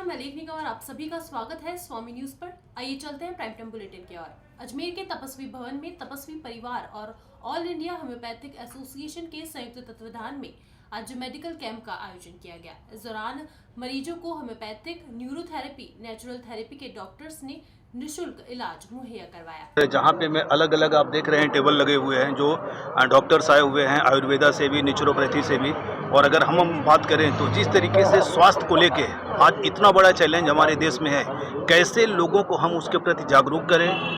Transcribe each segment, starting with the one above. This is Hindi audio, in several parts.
मैं लेखनी और आप सभी का स्वागत है स्वामी न्यूज पर। आइए चलते हैं प्राइम टाइम बुलेटिन की ओर। अजमेर के तपस्वी भवन में तपस्वी परिवार और ऑल इंडिया होम्योपैथिक एसोसिएशन के संयुक्त तत्वाधान में आज मेडिकल कैंप का आयोजन किया गया। इस दौरान मरीजों को होम्योपैथिक, न्यूरोथेरेपी, नेचुरल थेरेपी के डॉक्टर्स ने निःशुल्क इलाज मुहैया करवाया। जहाँ पे मैं अलग अलग आप देख रहे हैं टेबल लगे हुए हैं जो डॉक्टर्स आए हुए हैं आयुर्वेदा से भी, नेचुरोपैथी से भी। और अगर हम बात करें तो जिस तरीके से स्वास्थ्य को लेके आज इतना बड़ा चैलेंज हमारे देश में है, कैसे लोगों को हम उसके प्रति जागरूक करें।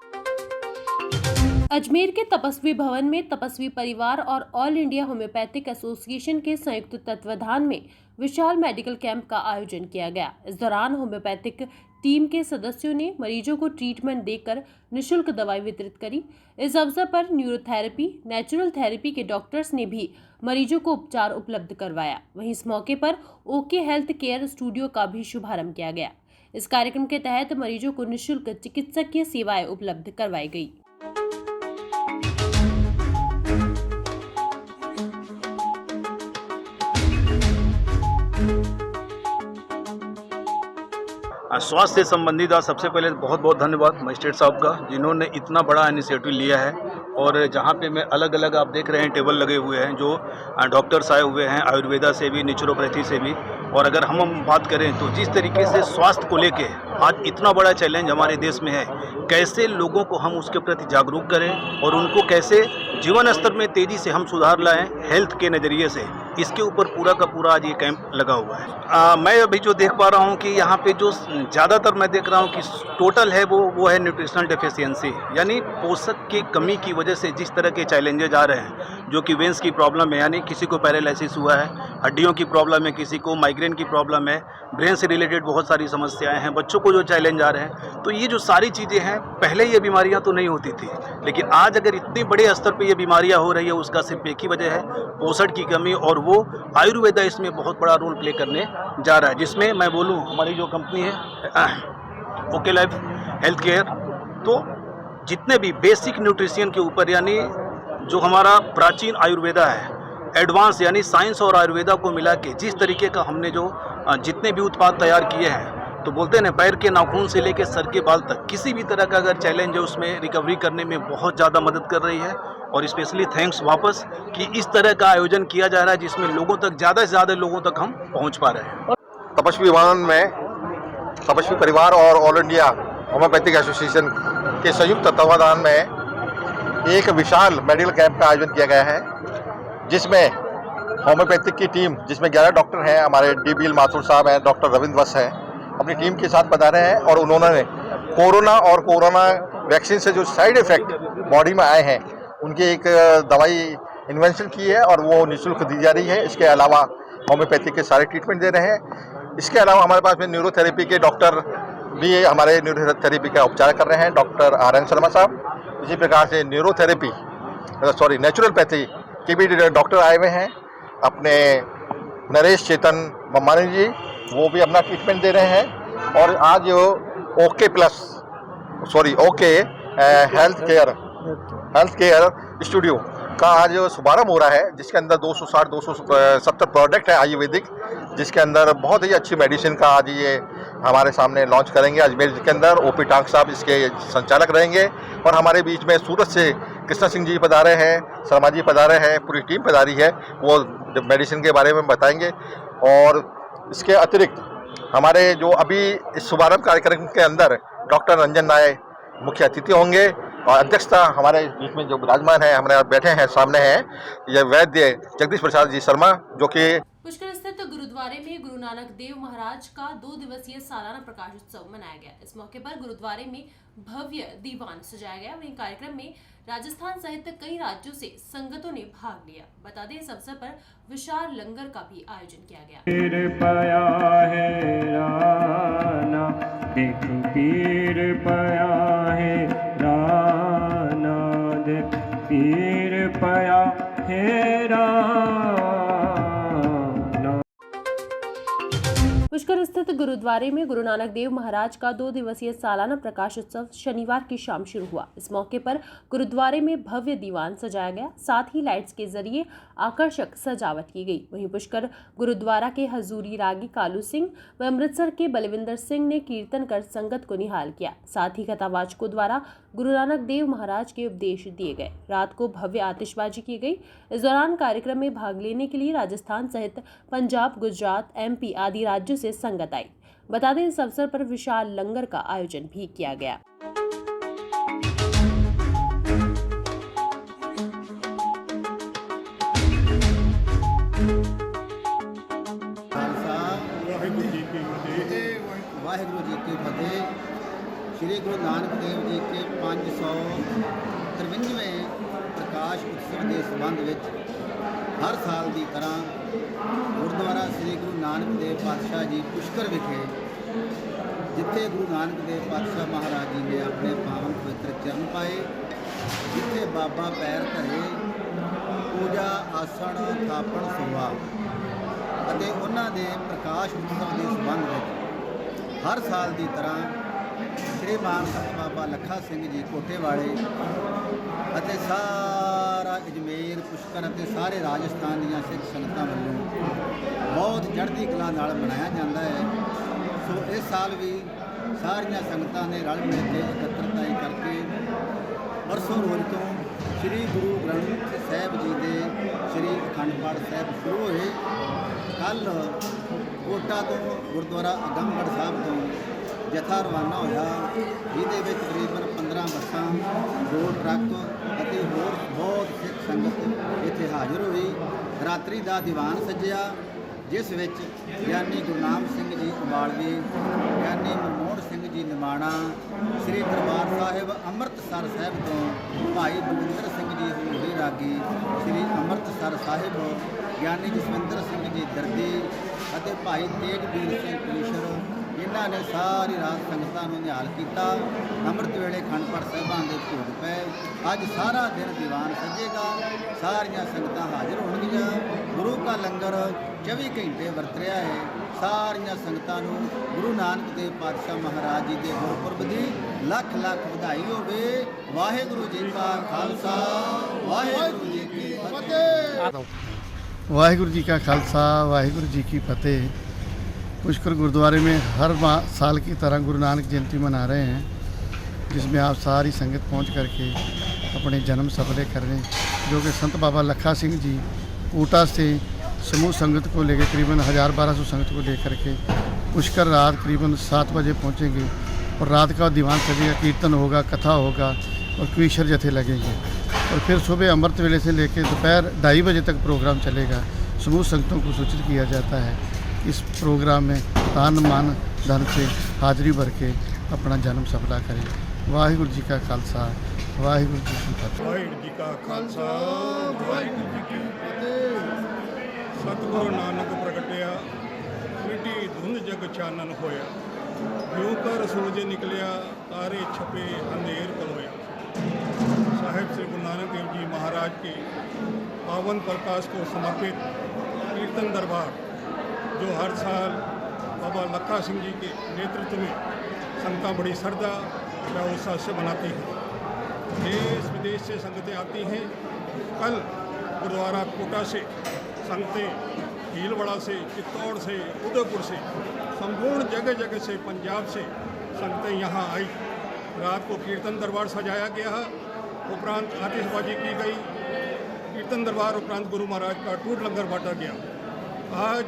अजमेर के तपस्वी भवन में तपस्वी परिवार और ऑल इंडिया होम्योपैथिक एसोसिएशन के संयुक्त तत्वाधान में विशाल मेडिकल कैंप का आयोजन किया गया। इस दौरान होम्योपैथिक टीम के सदस्यों ने मरीजों को ट्रीटमेंट देकर निःशुल्क दवाई वितरित करी। इस अवसर पर न्यूरोथेरेपी, नेचुरल थेरेपी के डॉक्टर्स ने भी मरीजों को उपचार उपलब्ध करवाया। वहीं इस मौके पर ओके हेल्थ केयर स्टूडियो का भी शुभारंभ किया गया। इस कार्यक्रम के तहत मरीजों को निःशुल्क चिकित्सकीय सेवाएं उपलब्ध करवाई गई। स्वास्थ्य से संबंधित आज सबसे पहले बहुत बहुत धन्यवाद मजिस्ट्रेट साहब का, जिन्होंने इतना बड़ा इनिशिएटिव लिया है। और जहाँ पे मैं अलग अलग आप देख रहे हैं टेबल लगे हुए हैं जो डॉक्टर्स आए हुए हैं आयुर्वेदा से भी, नेचुरोपैथी से भी। और अगर हम बात करें तो जिस तरीके से स्वास्थ्य को लेके आज इतना बड़ा चैलेंज हमारे देश में है, कैसे लोगों को हम उसके प्रति जागरूक करें और उनको कैसे जीवन स्तर में तेज़ी से हम सुधार लाएं हेल्थ के नज़रिए से, इसके ऊपर पूरा का पूरा आज ये कैंप लगा हुआ है। मैं अभी जो देख पा रहा हूँ कि यहाँ पे जो ज़्यादातर मैं देख रहा हूँ कि टोटल है वो है न्यूट्रिशनल डेफिशिएंसी, यानी पोषक की कमी की वजह से जिस तरह के चैलेंजेज आ रहे हैं, जो कि वेंस की प्रॉब्लम है, यानी किसी को पैरालिसिस हुआ है, हड्डियों की प्रॉब्लम है, किसी को माइग्रेन की प्रॉब्लम है, ब्रेन से रिलेटेड बहुत सारी समस्याएं हैं, बच्चों को जो चैलेंज आ रहे हैं। तो ये जो सारी चीज़ें हैं, पहले ये बीमारियां तो नहीं होती थी, लेकिन आज अगर इतने बड़े स्तर पे ये बीमारियां हो रही है, उसका सिर्फ एक ही वजह है, पोषण की कमी। और वो आयुर्वेदा इसमें बहुत बड़ा रोल प्ले करने जा रहा है, जिसमें मैं बोलूँ हमारी जो कंपनी है ओके लाइफ हेल्थ केयर, तो जितने भी बेसिक न्यूट्रिशन के ऊपर, यानी जो हमारा प्राचीन आयुर्वेदा है, एडवांस यानी साइंस और आयुर्वेदा को मिला के जिस तरीके का हमने जो जितने भी उत्पाद तैयार किए हैं, तो बोलते हैं ना, पैर के नाखून से लेकर सर के बाल तक किसी भी तरह का अगर चैलेंज है उसमें रिकवरी करने में बहुत ज़्यादा मदद कर रही है। और स्पेशली थैंक्स वापस कि इस तरह का आयोजन किया जा रहा है जिसमें लोगों तक, ज़्यादा से ज़्यादा लोगों तक हम पहुँच पा रहे हैं। तपस्वी भवन में तपस्वी परिवार और ऑल इंडिया होम्योपैथिक एसोसिएशन के संयुक्त तत्वाधान में एक विशाल मेडिकल कैंप का आयोजन किया गया है, जिसमें होम्योपैथिक की टीम, जिसमें 11 डॉक्टर हैं, हमारे DBL माथुर साहब हैं, डॉक्टर रविंद्र वस हैं, अपनी टीम के साथ बता रहे हैं। और उन्होंने कोरोना वैक्सीन से जो साइड इफ़ेक्ट बॉडी में आए हैं, उनकी एक दवाई इन्वेंशन की है और वो निःशुल्क दी जा रही है। इसके अलावा होम्योपैथिक के सारे ट्रीटमेंट दे रहे हैं। इसके अलावा हमारे पास में न्यूरोथेरेपी के डॉक्टर भी हमारे न्यूरोथेरेपी का उपचार कर रहे हैं, डॉक्टर RN शर्मा साहब। इसी प्रकार से नेचुरलपैथी के भी डॉक्टर आए हुए हैं, अपने नरेश चेतन मम्मानी जी, वो भी अपना ट्रीटमेंट दे रहे हैं। और आज ओके हेल्थ केयर स्टूडियो का आज शुभारंभ हो रहा है, जिसके अंदर 260-270 प्रोडक्ट है आयुर्वेदिक, जिसके अंदर बहुत ही अच्छी मेडिसिन का आज ये हमारे सामने लॉन्च करेंगे अजमेर के अंदर। OP टांग साहब इसके संचालक रहेंगे। और हमारे बीच में सूरत से कृष्णा सिंह जी पधारे हैं, शर्मा जी पधारे हैं, पूरी टीम पधारी है, वो मेडिसिन के बारे में बताएंगे। और इसके अतिरिक्त हमारे जो अभी इस शुभारंभ कार्यक्रम के अंदर डॉक्टर रंजन नाय मुख्य अतिथि होंगे, और अध्यक्षता हमारे बीच में जो विराजमान है, हमारे बैठे हैं, सामने हैं, ये वैद्य जगदीश प्रसाद जी शर्मा, जो कि पुष्कर स्थित गुरुद्वारे में गुरु नानक देव महाराज का 2 दिवसीय सालाना प्रकाश उत्सव मनाया गया। इस मौके पर गुरुद्वारे में भव्य दीवान सजाया गया। वहीं कार्यक्रम में राजस्थान सहित कई राज्यों से संगतों ने भाग लिया। बता दें, इस अवसर पर विशाल लंगर का भी आयोजन किया गया। पीर पया है पुष्कर स्थित गुरुद्वारे में गुरु नानक देव महाराज का 2 दिवसीय सालाना प्रकाश उत्सव शनिवार की शाम शुरू हुआ। इस मौके पर गुरुद्वारे में भव्य दीवान सजाया गया, साथ ही लाइट्स के जरिए आकर्षक सजावट की गई। वहीं पुष्कर गुरुद्वारा के हजूरी रागी कालू सिंह व अमृतसर के बलविंदर सिंह ने कीर्तन कर संगत को निहाल किया। साथ ही कथावाचकों द्वारा गुरु नानक देव महाराज के उपदेश दिए गए। रात को भव्य आतिशबाजी की गई। इस दौरान कार्यक्रम में भाग लेने के लिए राजस्थान सहित पंजाब, गुजरात, MP आदि राज्यों से संगत आई। बता दें, इस अवसर पर विशाल लंगर का आयोजन भी किया गया। वाहिगुरु जी की फतेह। श्री गुरु नानक देव जी के 553वें प्रकाश उत्सव के संबंध में हर साल की तरह गुरुद्वारा श्री गुरु नानक देव पातशाह जी पुष्कर विखे, जिथे गुरु नानक देव पातशाह महाराज जी ने अपने पावन पवित्र चरण पाए, जिथे बाबा पैर धरे, पूजा आसन थापण सोवा ਅਤੇ ਉਹਨਾਂ ਦੇ ਪ੍ਰਕਾਸ਼ ਉਤਸਵ ਦੇ ਸੰਬੰਧ ਵਿੱਚ ਹਰ ਸਾਲ ਦੀ ਤਰ੍ਹਾਂ ਸ੍ਰੀ ਮਾਨ ਸੰਤ ਬਾਬਾ ਲੱਖਾ ਸਿੰਘ ਜੀ ਕੋਟੇ ਵਾਲੇ ਅਤੇ ਸਾਰਾ ਅਜਮੇਰ, ਪੁਸ਼ਕਰ ਅਤੇ ਸਾਰੇ ਰਾਜਸਥਾਨ ਦੀਆਂ ਸਿੱਖ ਸੰਗਤਾਂ ਵੱਲੋਂ ਬਹੁਤ ਚੜ੍ਹਦੀ ਕਲਾ ਨਾਲ ਮਨਾਇਆ ਜਾਂਦਾ ਹੈ। ਸੋ ਇਸ ਸਾਲ ਵੀ ਸਾਰੀਆਂ ਸੰਗਤਾਂ ਨੇ ਰਲ ਮਿਲ ਕੇ ਇਕੱਤਰਤਾਈ ਕਰਕੇ ਪਰਸੋਂ ਰੋਜ਼ ਤੋਂ श्री गुरु ग्रंथ साहिब जी के श्री अखंड पाठ साहिब शुरू होए। कल कोटा तो गुरुद्वारा आगमगढ़ साहब तो जथा रवाना होया, जिहदे विच तकरीबन 15 बसां, 2 ट्रक ਅਤੇ ਹੋਰ बहुत सिख संगत इत्थे हाज़र हुई। रात्रि का दीवान सजिया, जिस विच ਗਿਆਨੀ गुरनाम सिंह जी उबालवी, ਗਿਆਨੀ मनमोहन सिंह जी निमाणा, श्री दरबार साहिब अमृतसर साहिब तो भाई बलविंदर सिंह जी हजूरी रागी, श्री अमृतसर साहिब ਗਿਆਨੀ जसविंदर सिंह जी दर्दी ਅਤੇ भाई तेगवीर सिंह कलीशर, इन्हों ने सारी रात संगतां नूं निहाल किया। अमृत वेले अखंड पाठ साहिबां दे भोग पै। अज सारा दिन दीवान सजेगा, सारियां संगतां हाजिर होणगीਆਂ। गुरु का लंगर 24 घंटे वरत रहा है। सारियां संगतां नूं गुरु नानक देव पातशाह महाराज जी के गुरपुरब की लख लख बधाई होवे। वाहिगुरु जी का खालसा, वाहिगुरु जी की फतेह। वाहिगुरु जी का खालसा, वाहिगुरु जी की फतेह। पुष्कर गुरुद्वारे में हर साल की तरह गुरु नानक जयंती मना रहे हैं, जिसमें आप सारी संगत पहुंच करके अपने जन्म सफल कर रहे हैं, जो कि संत बाबा लखा सिंह जी कोटा से समूह संगत को लेकर करीबन 1000-1200 संगत को लेकर के पुष्कर रात करीबन 7 बजे पहुंचेंगे और रात का दीवान सजेगा, कीर्तन होगा, कथा होगा और क्वीशर जथे लगेंगे और फिर सुबह अमृत वेले से लेकर दोपहर 2:30 बजे तक प्रोग्राम चलेगा। समूह संगतों को सूचित किया जाता है इस प्रोग्राम में तान मान धन से हाजिरी भर के अपना जन्म सफला करें। वाहिगुरु जी का खालसा, वाहिगुरु जी की फतेह। वाहिगुरु जी का खालसा, वाहिगुरु जी की फतेह। सतगुरु नानक प्रगटिया, मिटी धुंध जग चानन होया, जो कर सूरज निकलिया, तारे छपे अंधेर कलोया। साहिब श्री गुरु नानक देव जी महाराज के पावन प्रकाश को समर्पित कीर्तन दरबार, जो हर साल बाबा लखा सिंह जी के नेतृत्व में संगतां बड़ी श्रद्धा व उत्साह से मनाती हैं। देश विदेश से संगतें आती हैं। कल गुरुद्वारा कोटा से संगतें, भीलवाड़ा से, चित्तौड़ से, उदयपुर से, संपूर्ण जगह जगह से, पंजाब से संगतें यहाँ आई। रात को कीर्तन दरबार सजाया गया, उपरांत आतिशबाजी की गई। कीर्तन दरबार उपरांत गुरु महाराज का टूट लंगर बांटा गया। आज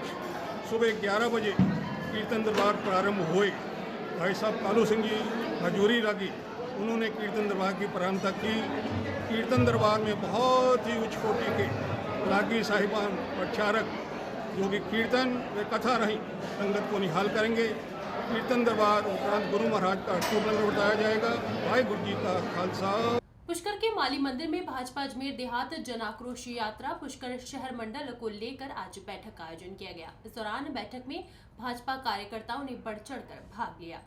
सुबह 11 बजे कीर्तन दरबार प्रारंभ हुए। भाई साहब कालू सिंह जी हजूरी रागी, उन्होंने कीर्तन दरबार की प्रारंभता की। कीर्तन दरबार में बहुत ही उच्च कोटि के रागी साहिबान प्रचारक, जो कि कीर्तन व कथा रही संगत को निहाल करेंगे। कीर्तन दरबार उपरांत गुरु महाराज का टूट लंगर बताया जाएगा। वाहिगुरु जी का खालसा। पुष्कर के माली मंदिर में भाजपा अजमेर देहात जन आक्रोश यात्रा पुष्कर शहर मंडल को लेकर आज बैठक का आयोजन किया गया। इस दौरान बैठक में भाजपा कार्यकर्ताओं ने बढ़ चढ़कर भाग लिया।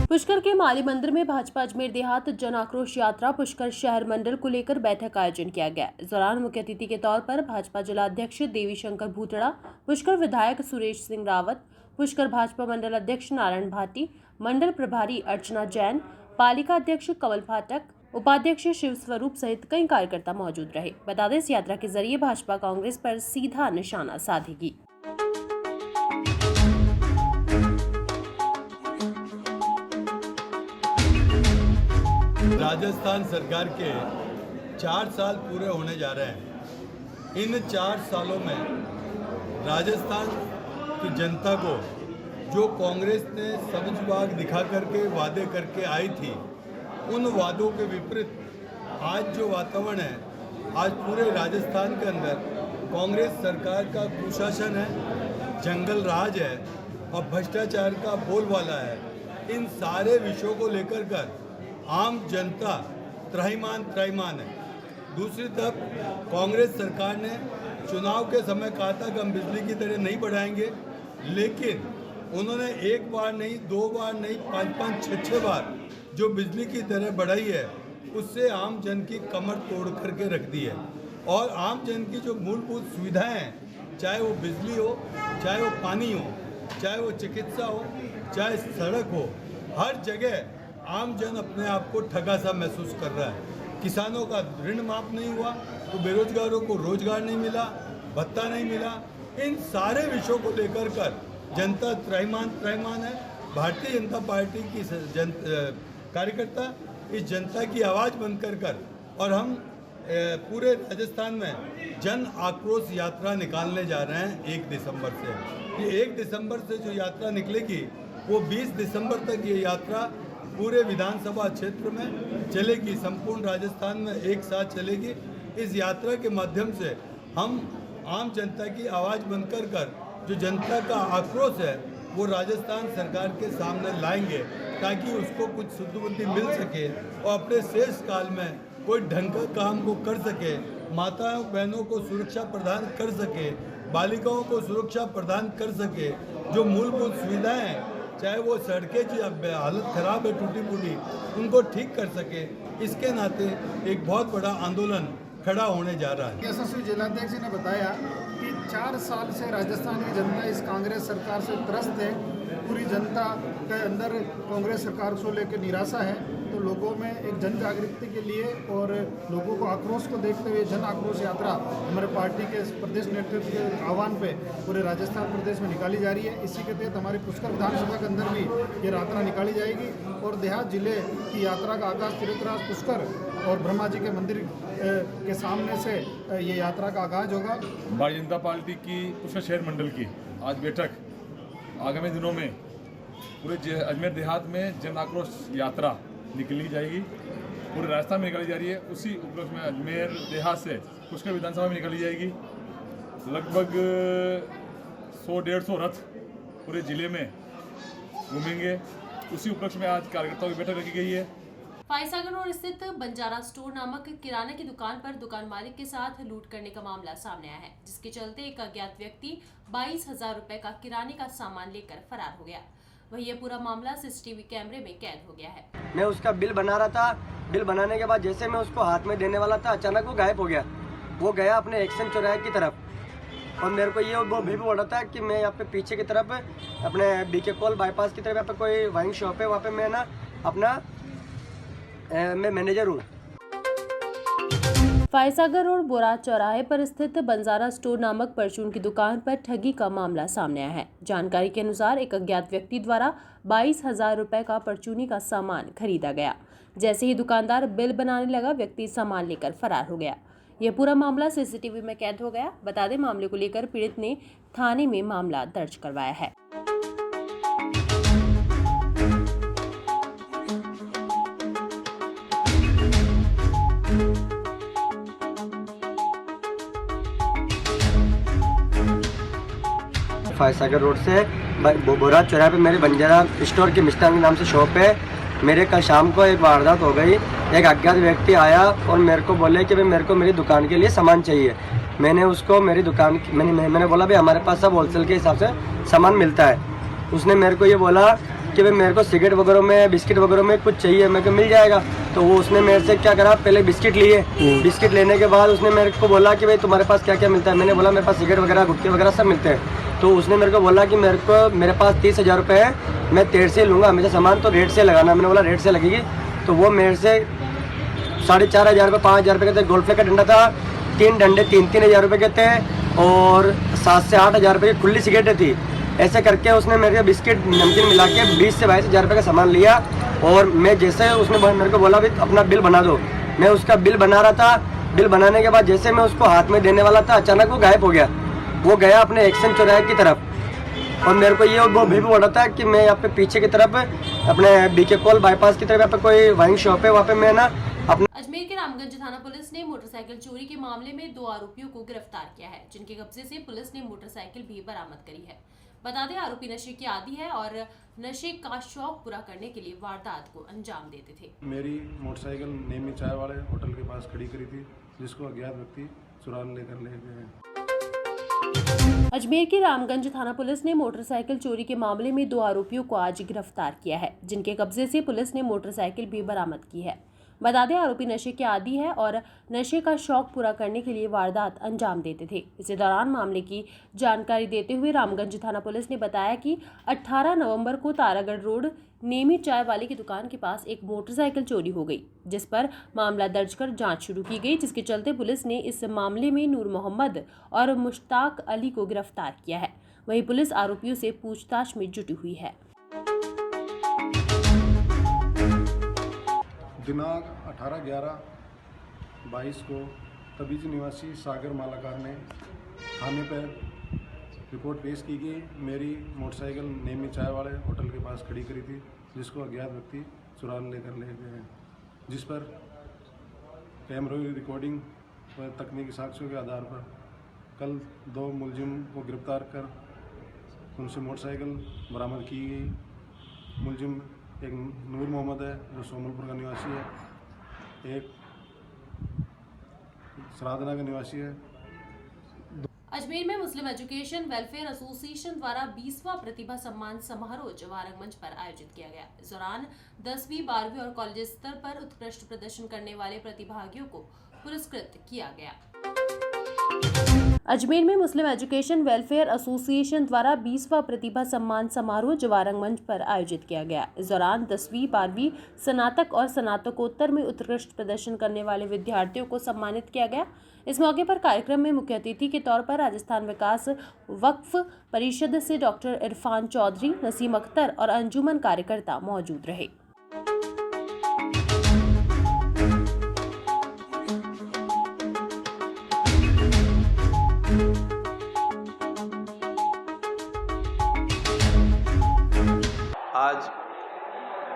पुष्कर के माली मंदिर में भाजपा अजमेर देहात जन आक्रोश यात्रा पुष्कर शहर मंडल को लेकर बैठक का आयोजन किया गया। इस दौरान मुख्य अतिथि के तौर पर भाजपा जिलाध्यक्ष देवी शंकर भूतड़ा, पुष्कर विधायक सुरेश सिंह रावत, पुष्कर भाजपा मंडल अध्यक्ष नारायण भाटी, मंडल प्रभारी अर्चना जैन, पालिका अध्यक्ष कमल फाटक, उपाध्यक्ष शिव स्वरूप सहित कई कार्यकर्ता मौजूद रहे। बता दें, इस यात्रा के जरिए भाजपा कांग्रेस पर सीधा निशाना साधेगी। राजस्थान सरकार के 4 साल पूरे होने जा रहे हैं। इन 4 सालों में राजस्थान की जनता को जो कांग्रेस ने सबज बाग दिखा करके वादे करके आई थी, उन वादों के विपरीत आज जो वातावरण है, आज पूरे राजस्थान के अंदर कांग्रेस सरकार का कुशासन है, जंगल राज है और भ्रष्टाचार का बोलबाला है। इन सारे विषयों को लेकर कर आम जनता त्राहिमाम है। दूसरी तरफ कांग्रेस सरकार ने चुनाव के समय कहा था कि हम बिजली की दरें नहीं बढ़ाएंगे, लेकिन उन्होंने एक बार नहीं, 2 बार नहीं, 5-5, 6-6 बार जो बिजली की दरें बढ़ाई है, उससे आम जन की कमर तोड़ करके रख दी है। और आम जन की जो मूलभूत सुविधाएं हैं, चाहे वो बिजली हो, चाहे वो पानी हो, चाहे वो चिकित्सा हो, चाहे सड़क हो, हर जगह आम जन अपने आप को ठगा सा महसूस कर रहा है। किसानों का ऋण माफ नहीं हुआ तो बेरोजगारों को रोजगार नहीं मिला, भत्ता नहीं मिला। इन सारे विषयों को लेकर कर जनता त्राहिमाम है। भारतीय जनता पार्टी की कार्यकर्ता इस जनता की आवाज़ बनकर कर और हम पूरे राजस्थान में जन आक्रोश यात्रा निकालने जा रहे हैं 1 दिसंबर से। ये 1 दिसंबर से जो यात्रा निकलेगी वो 20 दिसंबर तक ये यात्रा पूरे विधानसभा क्षेत्र में चलेगी, संपूर्ण राजस्थान में एक साथ चलेगी। इस यात्रा के माध्यम से हम आम जनता की आवाज़ बनकर कर जो जनता का आक्रोश है वो राजस्थान सरकार के सामने लाएंगे, ताकि उसको कुछ सुधबुद्धि मिल सके और अपने शेष काल में कोई ढंग का काम को कर सके, माताओं बहनों को सुरक्षा प्रदान कर सके, बालिकाओं को सुरक्षा प्रदान कर सके। जो मूलभूत सुविधाएं हैं, चाहे वो सड़कें की हालत ख़राब है, टूटी फूटी, उनको ठीक कर सके। इसके नाते एक बहुत बड़ा आंदोलन खड़ा होने जा रहा है। यशस्वी जिलाध्यक्ष ने बताया कि 4 साल से राजस्थान की जनता इस कांग्रेस सरकार से त्रस्त है। पूरी जनता के अंदर कांग्रेस सरकार को लेकर निराशा है। तो लोगों में एक जन जागृति के लिए और लोगों को आक्रोश को देखते हुए जन आक्रोश यात्रा हमारे पार्टी के प्रदेश नेतृत्व के आह्वान पे पूरे राजस्थान प्रदेश में निकाली जा रही है। इसी के तहत हमारी पुष्कर विधानसभा के अंदर भी ये यात्रा निकाली जाएगी और देहात जिले की यात्रा का आगाज तीर्थराज पुष्कर और ब्रह्मा जी के मंदिर के सामने से ये यात्रा का आगाज होगा। भारतीय जनता पार्टी की पुष्कर शहर मंडल की आज बैठक आगामी दिनों में पूरे अजमेर देहात में जन आक्रोश यात्रा निकली जाएगी, पूरे राजस्थान में निकाली जा रही है। उसी उपलक्ष्य में अजमेर देहात से पुष्कर विधानसभा में निकाली जाएगी। लगभग 100-150 रथ पूरे जिले में घूमेंगे। उसी उपलक्ष्य में आज कार्यकर्ताओं की बैठक रखी गई है। फायसागर रोड स्थित बंजारा स्टोर नामक किराने की दुकान पर दुकान मालिक के साथ लूट करने का मामला सामने आया है, जिसके चलते एक अज्ञात व्यक्ति 22,000 रुपए का किराने का सामान लेकर फरार हो गया। वही ये पूरा मामला सीसीटीवी कैमरे में कैद हो गया है। मैं उसका बिल बना रहा था। बिल बनाने के बाद जैसे मैं उसको हाथ में देने वाला था, अचानक वो गायब हो गया। वो गया अपने एक्शन चौराहे की तरफ और मेरे को ये वो भी बोल रहा था कि मैं यहाँ पे पीछे की तरफ अपने बीके कॉल बाईपास की तरफ यहाँ पे कोई वाइन शॉप है, वहाँ पे मैं ना अपना मैं मैनेजर हूँ। फायसागर रोड बोरा चौराहे पर स्थित बंजारा स्टोर नामक परचून की दुकान पर ठगी का मामला सामने आया है। जानकारी के अनुसार एक अज्ञात व्यक्ति द्वारा 22,000 रुपए का परचूनी का सामान खरीदा गया। जैसे ही दुकानदार बिल बनाने लगा, व्यक्ति सामान लेकर फरार हो गया। यह पूरा मामला सीसीटीवी में कैद हो गया। बता दें, मामले को लेकर पीड़ित ने थाने में मामला दर्ज करवाया है। फायसागर रोड से बोरा चौराहे पे मेरे बंजारा स्टोर की मिष्ठान के नाम से शॉप है। मेरे कल शाम को एक वारदात हो गई। एक अज्ञात व्यक्ति आया और मेरे को बोले कि भाई मेरे को मेरी दुकान के लिए सामान चाहिए। मैंने उसको मेरी दुकान मैंने बोला भाई हमारे पास सब होलसेल के हिसाब से सामान मिलता है। उसने मेरे को ये बोला कि भाई मेरे को सिगरेट वगैरह में, बिस्किट वगैरह में कुछ चाहिए, मेरे को मिल जाएगा। तो वो उसने मेरे से क्या करा, पहले बिस्किट लिए। बिस्किट लेने के बाद उसने मेरे को बोला कि भाई तुम्हारे पास क्या क्या मिलता है। मैंने बोला मेरे पास सिगरेट वगैरह, गुटखे वगैरह सब मिलते हैं। तो उसने मेरे को बोला कि मेरे पास 30,000 रुपये है, मैं तेरे से लूँगा, हमेशा सामान तो रेट से लगाना। मैंने बोला रेट से लगेगी। तो वो मेरे से 4,500 रुपये, 5,000 रुपये के थे। गोल्ड फ्लेक का डंडा था, 3 डंडे 3-3 हज़ार रुपये के थे, और 7 से 8 हज़ार रुपये की खुली सिगरेटें थी। ऐसे करके उसने मेरे बिस्किट नमकीन मिला के 20 से 22 हज़ार रुपये का सामान लिया। और मैं जैसे उसने मेरे को बोला भाई अपना बिल बना दो, मैं उसका बिल बना रहा था। बिल बनाने के बाद जैसे मैं उसको हाथ में देने वाला था, अचानक वो गायब हो गया। वो गया अपने एक्शन चौराहे की तरफ, और मेरे को ये वो भी बोल रहा था कि मैं यहाँ पे पीछे की तरफ अपने बीके कॉल बाईपास की तरफ यहाँ पे कोई वाइन शॉप है, वहाँ पे मैं ना अपना। अजमेर के रामगंज थाना पुलिस ने मोटरसाइकिल चोरी के मामले में 2 आरोपियों को गिरफ्तार किया है, जिनके कब्जे से पुलिस ने मोटरसाइकिल भी बरामद करी है। बता दें आरोपी नशे के आदी है और नशे का शौक पूरा करने के लिए वारदात को अंजाम देते थे। मेरी मोटरसाइकिल नेमी चाय वाले होटल के पास खड़ी करी थी, जिसको अज्ञात व्यक्ति चुरा लेकर ले गए हैं। अजमेर के रामगंज थाना पुलिस ने मोटरसाइकिल चोरी के मामले में 2 आरोपियों को आज गिरफ्तार किया है, जिनके कब्जे से पुलिस ने मोटरसाइकिल भी बरामद की है। बता दें आरोपी नशे के आदी है और नशे का शौक पूरा करने के लिए वारदात अंजाम देते थे। इसी दौरान मामले की जानकारी देते हुए रामगंज थाना पुलिस ने बताया कि 18 नवंबर को तारागढ़ रोड नेमी चाय वाले की दुकान के पास एक मोटरसाइकिल चोरी हो गई, जिस पर मामला दर्ज कर जांच शुरू की गई, जिसके चलते पुलिस ने इस मामले में नूर मोहम्मद और मुश्ताक अली को गिरफ्तार किया है। वहीं पुलिस आरोपियों से पूछताछ में जुटी हुई है। दिनांक 18/11/22 को तबीज निवासी सागर मालाकार ने थाने पर रिपोर्ट पेश की कि मेरी मोटरसाइकिल नेमी चाय वाले होटल के पास खड़ी करी थी, जिसको अज्ञात व्यक्ति चुरा लेकर ले गए हैं, जिस पर कैमरे रिकॉर्डिंग व तकनीकी साक्ष्यों के आधार पर कल 2 मुलजिम को गिरफ्तार कर उनसे मोटरसाइकिल बरामद की गई। मुलजिम एक नूर मोहम्मद है जो सोमलपुर का निवासी है, एक सरादना का निवासी है। अजमेर में मुस्लिम एजुकेशन वेलफेयर एसोसिएशन द्वारा 20वां प्रतिभा सम्मान समारोह जवाहर रंगमंच पर आयोजित किया गया। इस दौरान 10वीं, 12वीं और कॉलेज स्तर पर उत्कृष्ट प्रदर्शन करने वाले प्रतिभागियों को पुरस्कृत किया गया। अजमेर में मुस्लिम एजुकेशन वेलफेयर एसोसिएशन द्वारा 20वां प्रतिभा सम्मान समारोह जवाहर रंगमंच पर आयोजित किया गया। इस दौरान 10वीं, 12वीं, स्नातक और स्नातकोत्तर में उत्कृष्ट प्रदर्शन करने वाले विद्यार्थियों को सम्मानित किया गया। इस मौके पर कार्यक्रम में मुख्य अतिथि के तौर पर राजस्थान विकास वक्फ परिषद से डॉक्टर इरफान चौधरी, नसीम अख्तर और अंजुमन कार्यकर्ता मौजूद रहे। आज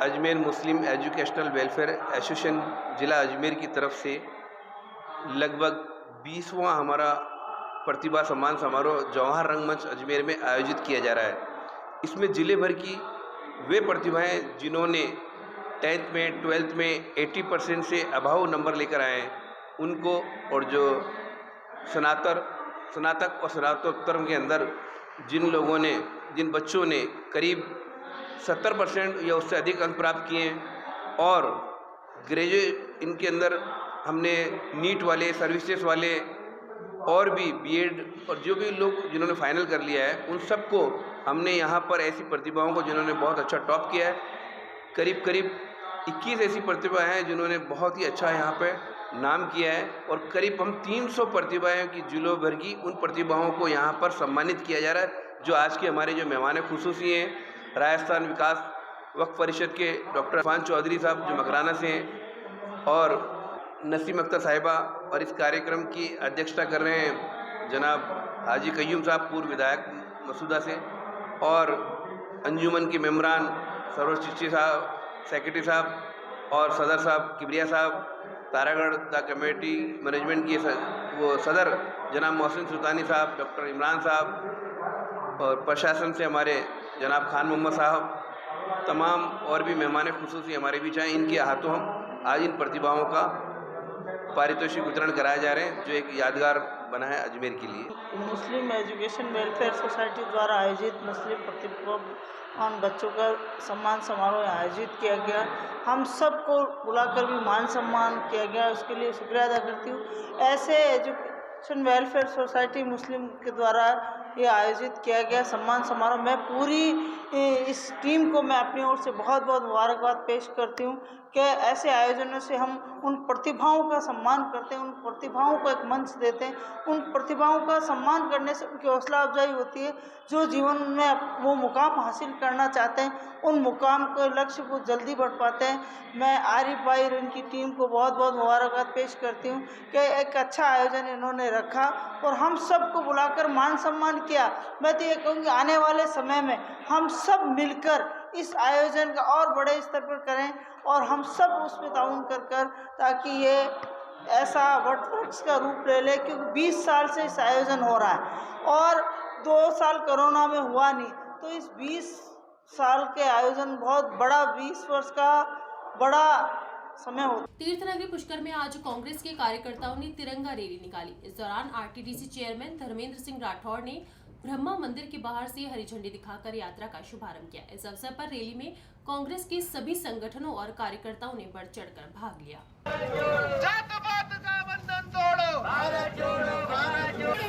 Ajmer Muslim educational welfare association ज़िला अजमेर की तरफ से लगभग 20वां हमारा प्रतिभा सम्मान समारोह जवाहर रंगमंच अजमेर में आयोजित किया जा रहा है। इसमें ज़िले भर की वे प्रतिभाएं जिन्होंने 10th में 12th में 80% से अभाव नंबर लेकर आए हैं उनको, और जो स्नातक और स्नातकोत्तर के अंदर जिन बच्चों ने करीब 70% या उससे अधिक अंक प्राप्त किए हैं, और ग्रेजुएट इनके अंदर हमने नीट वाले, सर्विसेज वाले और भी बीएड और जो भी लोग जिन्होंने फाइनल कर लिया है उन सबको हमने यहाँ पर ऐसी प्रतिभाओं को जिन्होंने बहुत अच्छा टॉप किया है, करीब 21 ऐसी प्रतिभा हैं जिन्होंने बहुत ही अच्छा यहाँ पे नाम किया है, और करीब हम 300 प्रतिभाएं की जिलों भर की उन प्रतिभाओं को यहाँ पर सम्मानित किया जा रहा है। जो आज के हमारे जो मेहमान खुसूसी हैं, राजस्थान विकास वक्फ परिषद के डॉक्टर इरफान चौधरी साहब जो मकराना से हैं, और नसीम अख्तर साहिबा, और इस कार्यक्रम की अध्यक्षता कर रहे हैं जनाब हाजी कयूम साहब, पूर्व विधायक मसूदा से, और अंजुमन के मेम्बरान सरोज चिश्ती साहब, सेक्रेटरी साहब और सदर साहब किबरिया साहब, तारागढ़ द कमेटी मैनेजमेंट के वो सदर जनाब मोहसिन सुल्तानी साहब, डॉक्टर इमरान साहब, और प्रशासन से हमारे जनाब खान मोहम्मद साहब, तमाम और भी मेहमान खुसूसी हमारे बीच हैं। इनके हाथों हम आज इन प्रतिभाओं का पारितोषिक वितरण कराए जा रहे हैं, जो एक यादगार बना है अजमेर के लिए। मुस्लिम एजुकेशन वेलफेयर सोसाइटी द्वारा आयोजित मुस्लिम प्रतिभावान बच्चों का सम्मान समारोह आयोजित किया गया। हम सबको बुलाकर भी मान सम्मान किया गया, उसके लिए शुक्रिया अदा करती हूँ। ऐसे एजुकेशन वेलफेयर सोसाइटी मुस्लिम के द्वारा ये आयोजित किया गया सम्मान समारोह में पूरी इस टीम को मैं अपनी ओर से बहुत बहुत मुबारकबाद पेश करती हूँ कि ऐसे आयोजनों से हम उन प्रतिभाओं का सम्मान करते हैं, उन प्रतिभाओं को एक मंच देते हैं। उन प्रतिभाओं का सम्मान करने से उनकी हौसला अफजाई होती है, जो जीवन में वो मुकाम हासिल करना चाहते हैं, उन मुकाम को लक्ष्य को जल्दी बढ़ पाते हैं। मैं आरिफ भाई और इनकी टीम को बहुत बहुत मुबारकबाद पेश करती हूँ कि एक अच्छा आयोजन इन्होंने रखा और हम सबको बुलाकर मान सम्मान किया। मैं तो ये कहूँगी आने वाले समय में हम सब मिलकर इस आयोजन का और बड़े स्तर पर करें और हम सब उसमें ताउन कर ताकि ये ऐसा वटवृक्ष का रूप ले ले, क्योंकि 20 साल से इस आयोजन हो रहा है और 2 साल कोरोना में हुआ नहीं, तो इस 20 साल के आयोजन बहुत बड़ा 20 वर्ष का बड़ा समय होता। तीर्थनगरी पुष्कर में आज कांग्रेस के कार्यकर्ताओं ने तिरंगा रैली निकाली। इस दौरान आरटीडीसी चेयरमैन धर्मेंद्र सिंह राठौड़ ने ब्रह्मा मंदिर के बाहर से हरी झंडी दिखाकर यात्रा का शुभारंभ किया। इस अवसर पर रैली में कांग्रेस के सभी संगठनों और कार्यकर्ताओं ने बढ़ चढ़कर भाग लिया। जात-पात का बंधन तोड़ो, भारत जोड़ो, भारत जोड़ो।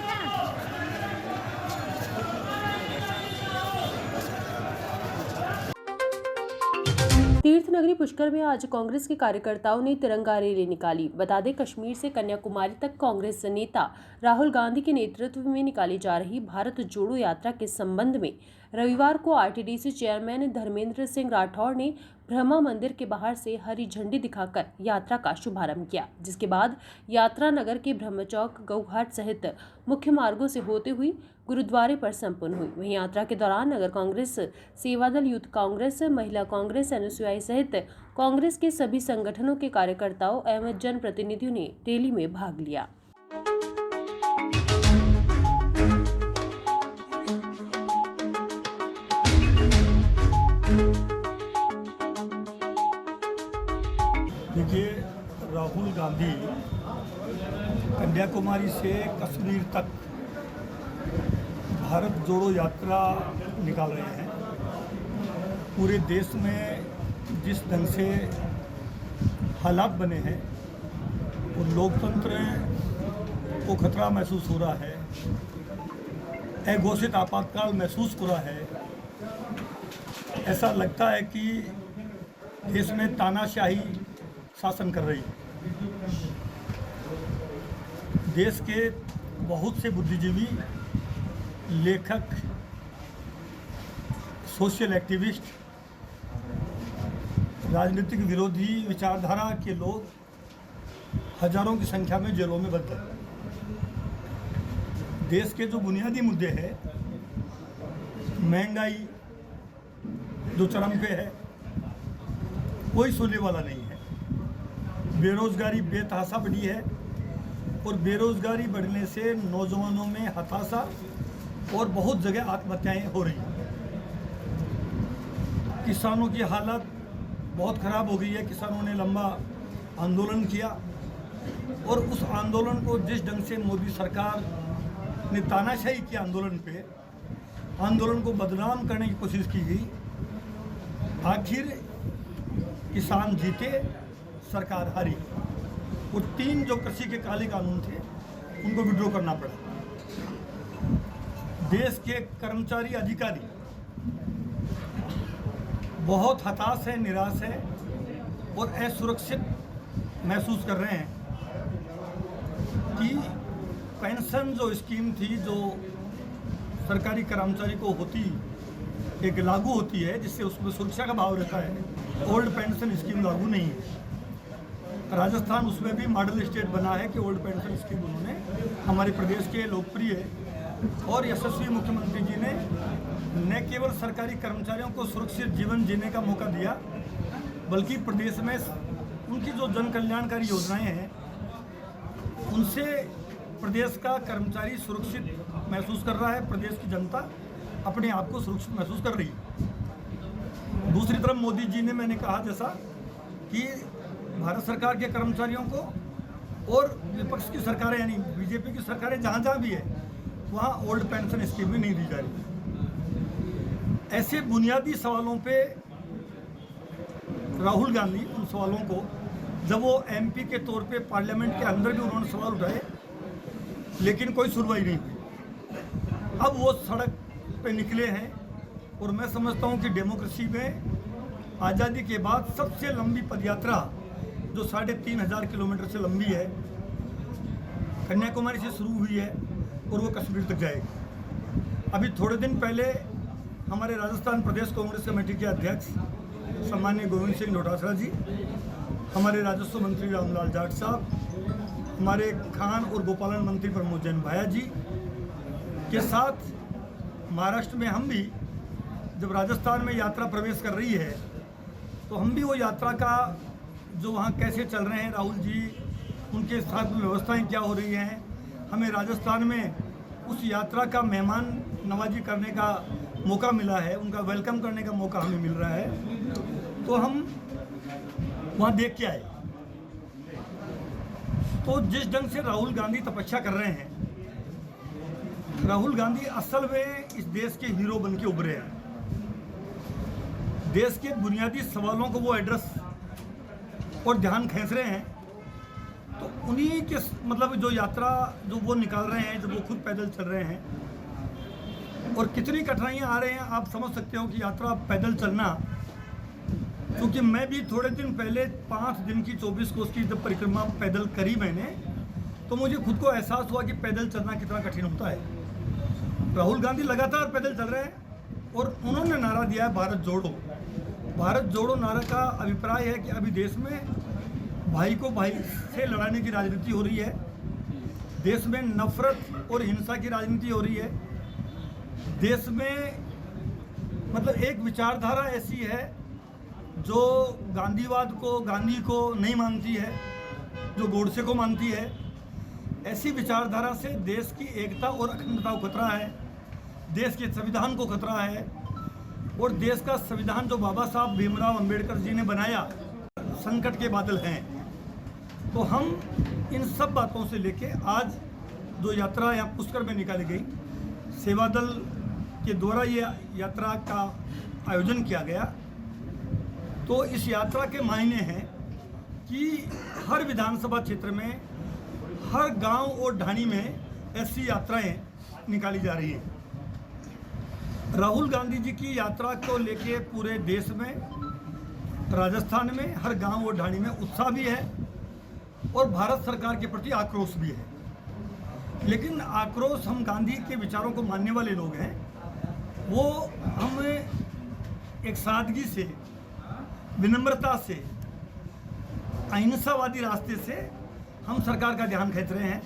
तीर्थनगरी पुष्कर में आज कांग्रेस के कार्यकर्ताओं ने तिरंगा रैली निकाली। बता दें, कश्मीर से कन्याकुमारी तक कांग्रेस नेता राहुल गांधी के नेतृत्व में निकाली जा रही भारत जोड़ो यात्रा के संबंध में रविवार को आरटीडीसी चेयरमैन धर्मेंद्र सिंह राठौड़ ने ब्रह्मा मंदिर के बाहर से हरी झंडी दिखाकर यात्रा का शुभारंभ किया, जिसके बाद यात्रा नगर के ब्रह्म चौक, गौघाट सहित मुख्य मार्गों से होते हुई गुरुद्वारे पर संपन्न हुई। वहीं यात्रा के दौरान नगर कांग्रेस, सेवादल, यूथ कांग्रेस, महिला कांग्रेस, एनएसयूआई सहित कांग्रेस के सभी संगठनों के कार्यकर्ताओं एवं जनप्रतिनिधियों ने रैली में भाग लिया। देखिए, राहुल गांधी कन्याकुमारी से कश्मीर तक भारत जोड़ो यात्रा निकाल रहे हैं। पूरे देश में जिस ढंग से हालात बने हैं वो लोकतंत्र को खतरा महसूस हो रहा है, अघोषित आपातकाल महसूस हो रहा है। ऐसा लगता है कि देश में तानाशाही शासन कर रही है। देश के बहुत से बुद्धिजीवी, लेखक, सोशल एक्टिविस्ट, राजनीतिक विरोधी विचारधारा के लोग हजारों की संख्या में जेलों में बंद हैं। देश के जो बुनियादी मुद्दे हैं, महंगाई जो चरम पे है, कोई सुनने वाला नहीं है। बेरोजगारी बेतहाशा बढ़ी है और बेरोजगारी बढ़ने से नौजवानों में हताशा और बहुत जगह आत्महत्याएं हो रही हैं। किसानों की हालत बहुत ख़राब हो गई है। किसानों ने लंबा आंदोलन किया और उस आंदोलन को जिस ढंग से मोदी सरकार ने तानाशाही की आंदोलन को बदनाम करने की कोशिश की गई। आखिर किसान जीते, सरकार हारी। वो 3 जो कृषि के काले कानून थे उनको विड्रॉ करना पड़ा। देश के कर्मचारी, अधिकारी बहुत हताश है, निराश है और असुरक्षित महसूस कर रहे हैं कि पेंशन जो स्कीम थी, जो सरकारी कर्मचारी को एक लागू होती है, जिससे उसमें सुरक्षा का भाव रहता है, ओल्ड पेंशन स्कीम लागू नहीं है। राजस्थान उसमें भी मॉडल स्टेट बना है कि ओल्ड पेंशन स्कीम उन्होंने हमारे प्रदेश के लोकप्रिय और यशस्वी मुख्यमंत्री जी ने न केवल सरकारी कर्मचारियों को सुरक्षित जीवन जीने का मौका दिया, बल्कि प्रदेश में उनकी जो जन कल्याणकारी योजनाएं हैं उनसे प्रदेश का कर्मचारी सुरक्षित महसूस कर रहा है। प्रदेश की जनता अपने आप को सुरक्षित महसूस कर रही है। दूसरी तरफ मोदी जी ने, मैंने कहा जैसा, कि भारत सरकार के कर्मचारियों को और विपक्ष की सरकारें यानी बीजेपी की सरकारें जहाँ जहाँ भी है वहाँ ओल्ड पेंशन स्कीम भी नहीं दी जा रही। ऐसे बुनियादी सवालों पे राहुल गांधी उन सवालों को जब वो एमपी के तौर पे पार्लियामेंट के अंदर भी उन्होंने सवाल उठाए लेकिन कोई सुनवाई नहीं हुई। अब वो सड़क पे निकले हैं और मैं समझता हूँ कि डेमोक्रेसी में आज़ादी के बाद सबसे लंबी पदयात्रा जो 3500 किलोमीटर से लंबी है, कन्याकुमारी से शुरू हुई है और वो कश्मीर तक जाएगी। अभी थोड़े दिन पहले हमारे राजस्थान प्रदेश कांग्रेस कमेटी के अध्यक्ष सम्माननीय गोविंद सिंह डोटासरा जी, हमारे राजस्व मंत्री रामलाल जाट साहब, हमारे खान और गोपालन मंत्री प्रमोद जैन भाया जी के साथ महाराष्ट्र में हम भी जब राजस्थान में यात्रा प्रवेश कर रही है तो हम भी वो यात्रा का जो वहाँ कैसे चल रहे हैं राहुल जी, उनके साथ में व्यवस्थाएं क्या हो रही हैं, हमें राजस्थान में उस यात्रा का मेहमान नवाजी करने का मौका मिला है, उनका वेलकम करने का मौका हमें मिल रहा है, तो हम वहाँ देख के आए। तो जिस ढंग से राहुल गांधी तपस्या कर रहे हैं, राहुल गांधी असल में इस देश के हीरो बन के उभरे हैं। देश के बुनियादी सवालों को वो एड्रेस और ध्यान खींच रहे हैं, तो उन्हीं के मतलब जो यात्रा जो वो निकाल रहे हैं, जब वो खुद पैदल चल रहे हैं और कितनी कठिनाइयाँ आ रहे हैं आप समझ सकते हो कि यात्रा पैदल चलना। क्योंकि मैं भी थोड़े दिन पहले 5 दिन की 24 कोस की जब परिक्रमा पैदल करी मैंने, तो मुझे खुद को एहसास हुआ कि पैदल चलना कितना कठिन होता है। राहुल गांधी लगातार पैदल चल रहे हैं और उन्होंने नारा दिया है भारत जोड़ो। भारत जोड़ो नारा का अभिप्राय है कि अभी देश में भाई को भाई से लड़ाने की राजनीति हो रही है, देश में नफरत और हिंसा की राजनीति हो रही है, देश में मतलब एक विचारधारा ऐसी है जो गांधीवाद को, गांधी को नहीं मानती है, जो गोडसे को मानती है। ऐसी विचारधारा से देश की एकता और अखंडता को खतरा है, देश के संविधान को खतरा है और देश का संविधान जो बाबा साहब भीमराव अंबेडकर जी ने बनाया, संकट के बादल हैं। तो हम इन सब बातों से लेके आज जो यात्रा यहाँ पुष्कर में निकाली गई, सेवा दल के द्वारा ये यात्रा का आयोजन किया गया। तो इस यात्रा के मायने हैं कि हर विधानसभा क्षेत्र में, हर गांव और ढाणी में ऐसी यात्राएं निकाली जा रही हैं। राहुल गांधी जी की यात्रा को लेके पूरे देश में, राजस्थान में हर गांव और ढाणी में उत्साह भी है और भारत सरकार के प्रति आक्रोश भी है। लेकिन आक्रोश, हम गांधी के विचारों को मानने वाले लोग हैं, वो हम एक सादगी से, विनम्रता से, अहिंसावादी रास्ते से हम सरकार का ध्यान खींच रहे हैं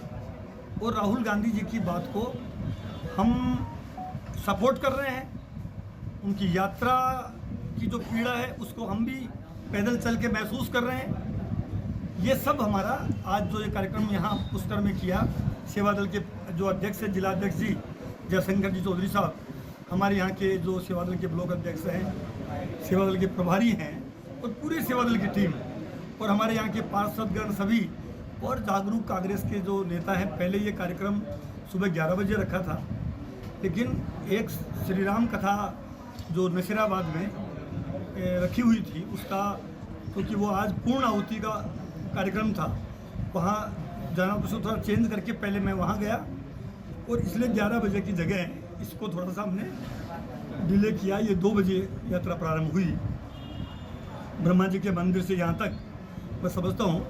और राहुल गांधी जी की बात को हम सपोर्ट कर रहे हैं। उनकी यात्रा की जो पीड़ा है उसको हम भी पैदल चल के महसूस कर रहे हैं। ये सब हमारा आज जो ये कार्यक्रम यहाँ पुष्कर में किया, सेवा दल के जो अध्यक्ष हैं, जिला अध्यक्ष जी जयशंकर जी चौधरी साहब, हमारे यहाँ के जो सेवा दल के ब्लॉक अध्यक्ष हैं, सेवा दल के प्रभारी हैं और पूरे सेवा दल की टीम और हमारे यहाँ के पार्षदगण सभी और जागरूक कांग्रेस के जो नेता हैं। पहले ये कार्यक्रम सुबह 11 बजे रखा था, लेकिन एक श्री राम कथा जो नशीराबाद में रखी हुई थी उसका, क्योंकि वो आज पूर्ण आहुति का कार्यक्रम था, वहाँ जाना तो थोड़ा चेंज करके पहले मैं वहाँ गया और इसलिए 11 बजे की जगह इसको थोड़ा सा हमने डिले किया। ये 2 बजे यात्रा प्रारंभ हुई ब्रह्मा जी के मंदिर से यहाँ तक। मैं समझता हूँ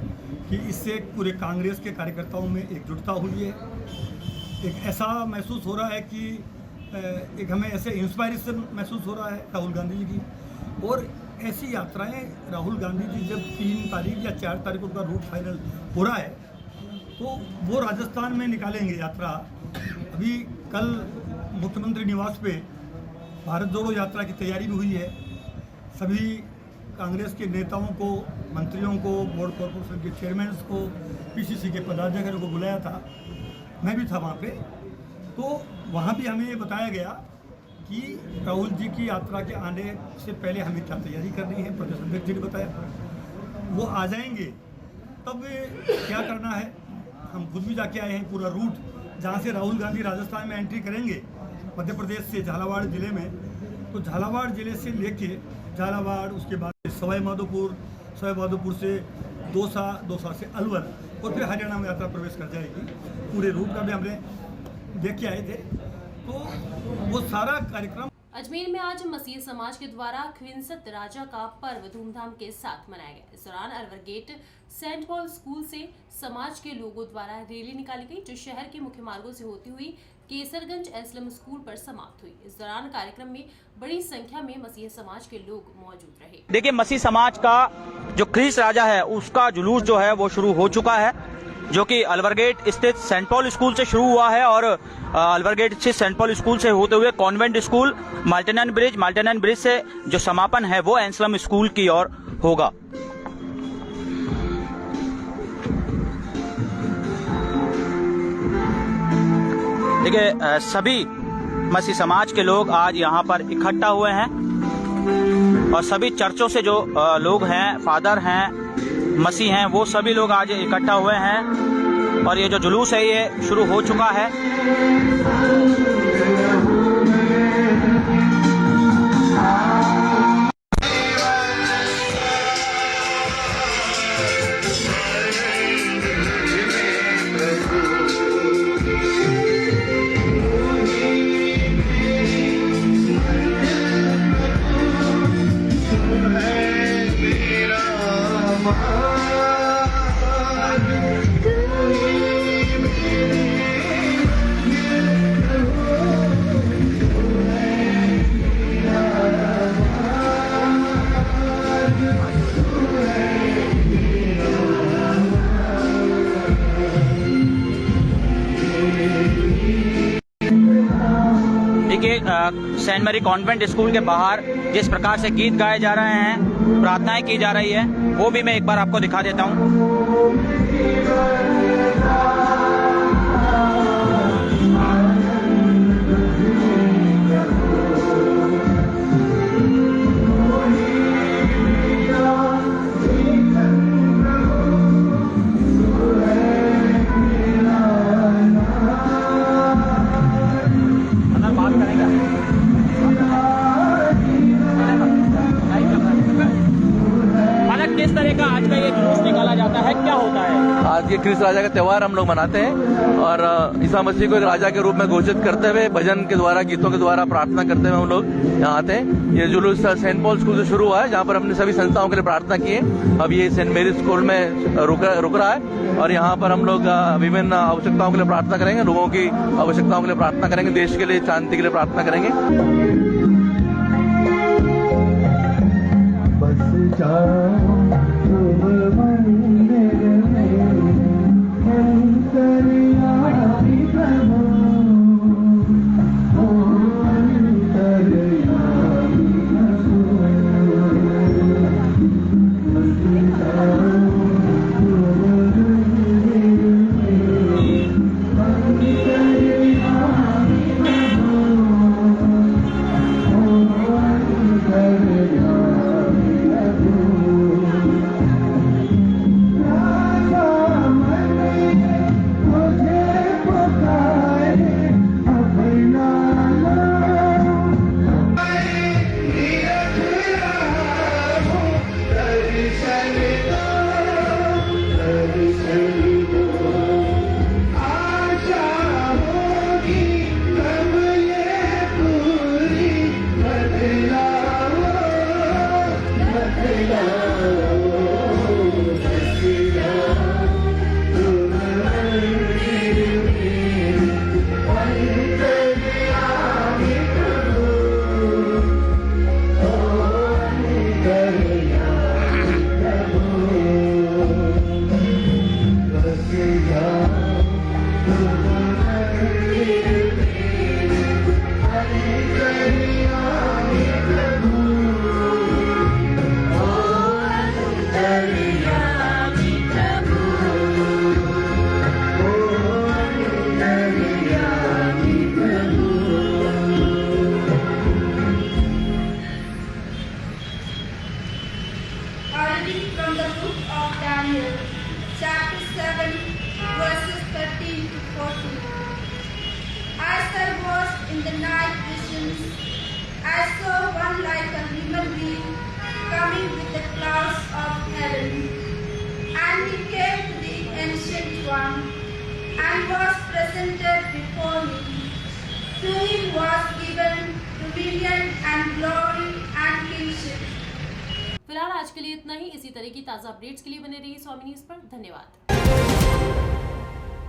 कि इससे पूरे कांग्रेस के कार्यकर्ताओं में एकजुटता हुई है। एक ऐसा महसूस हो रहा है कि एक हमें ऐसे इंस्पायरेशन महसूस हो रहा है राहुल गांधी जी की। और ऐसी यात्राएं राहुल गांधी जी जब 3 तारीख या 4 तारीख को उनका रूट फाइनल हो रहा है तो वो राजस्थान में निकालेंगे यात्रा। अभी कल मुख्यमंत्री निवास पे भारत जोड़ो यात्रा की तैयारी भी हुई है। सभी कांग्रेस के नेताओं को, मंत्रियों को, बोर्ड कॉर्पोरेशन के चेयरमैन को, पीसीसी के पदाधिकारियों को बुलाया था, मैं भी था वहाँ पे। तो वहाँ भी हमें ये बताया गया कि राहुल जी की यात्रा के आने से पहले हमें क्या तैयारी करनी है। प्रदेश अध्यक्ष जी ने बताया वो आ जाएंगे तब क्या करना है, हम खुद भी जाके आए हैं। पूरा रूट जहाँ से राहुल गांधी राजस्थान में एंट्री करेंगे मध्य प्रदेश से झालावाड़ ज़िले में, तो झालावाड़ ज़िले से लेके झालावाड़, उसके बाद सवाई माधोपुर से दौसा से अलवर और फिर हरियाणा में यात्रा प्रवेश कर जाएगी। पूरे रूट का भी हमने देख के आए थे, तो वो सारा कार्यक्रम। अजमेर में आज मसीह समाज के द्वारा खिंसत राजा का पर्व धूमधाम के साथ मनाया गया। इस दौरान Alwar gate Saint Paul school से समाज के लोगों द्वारा रैली निकाली गई, जो शहर के मुख्य मार्गों से होती हुई केसरगंज एस्लम स्कूल पर समाप्त हुई। इस दौरान कार्यक्रम में बड़ी संख्या में मसीह समाज के लोग मौजूद रहे। देखिए, मसीह समाज का जो ख्रीस राजा है उसका जुलूस जो है वो शुरू हो चुका है, जो कि अलवर गेट स्थित सेंट पॉल स्कूल से शुरू हुआ है और अलवर गेट स्थित सेंट पॉल स्कूल से होते हुए कॉन्वेंट स्कूल, माल्टन ब्रिज से जो समापन है वो एस्लम स्कूल की ओर होगा। देखिए, सभी मसीह समाज के लोग आज यहाँ पर इकट्ठा हुए हैं और सभी चर्चों से जो लोग हैं, फादर हैं, मसीह हैं, वो सभी लोग आज इकट्ठा हुए हैं और ये जो जुलूस है ये शुरू हो चुका है। सेंट मैरी कॉन्वेंट स्कूल के बाहर जिस प्रकार से गीत गाए जा रहे हैं, प्रार्थनाएं की जा रही है, वो भी मैं एक बार आपको दिखा देता हूं। किस तरह का आज का ये जुलूस निकाला जाता है, क्या होता है? आज ये ख्रीस राजा का त्यौहार हम लोग मनाते हैं और ईसा मसीह को एक राजा के रूप में घोषित करते हुए भजन के द्वारा, गीतों के द्वारा प्रार्थना करते हुए हम लोग यहाँ आते हैं। ये जुलूस सेंट पॉल स्कूल से शुरू हुआ है, जहाँ पर हमने सभी संस्थाओं के लिए प्रार्थना की है। अब ये सेंट मेरी स्कूल में रुक रहा है और यहाँ पर हम लोग विभिन्न आवश्यकताओं के लिए प्रार्थना करेंगे, लोगों की आवश्यकताओं के लिए प्रार्थना करेंगे, देश के लिए शांति के लिए प्रार्थना करेंगे। the night visions, I saw one like a human being coming with the clouds of heaven. And he came to the Ancient One and was presented before me. To him was given dominion and glory and kingship. फिलहाल आज के लिए इतना ही। इसी तरह की ताज़ा अपडेट्स के लिए बने रहिए स्वामी न्यूज़ पर। धन्यवाद।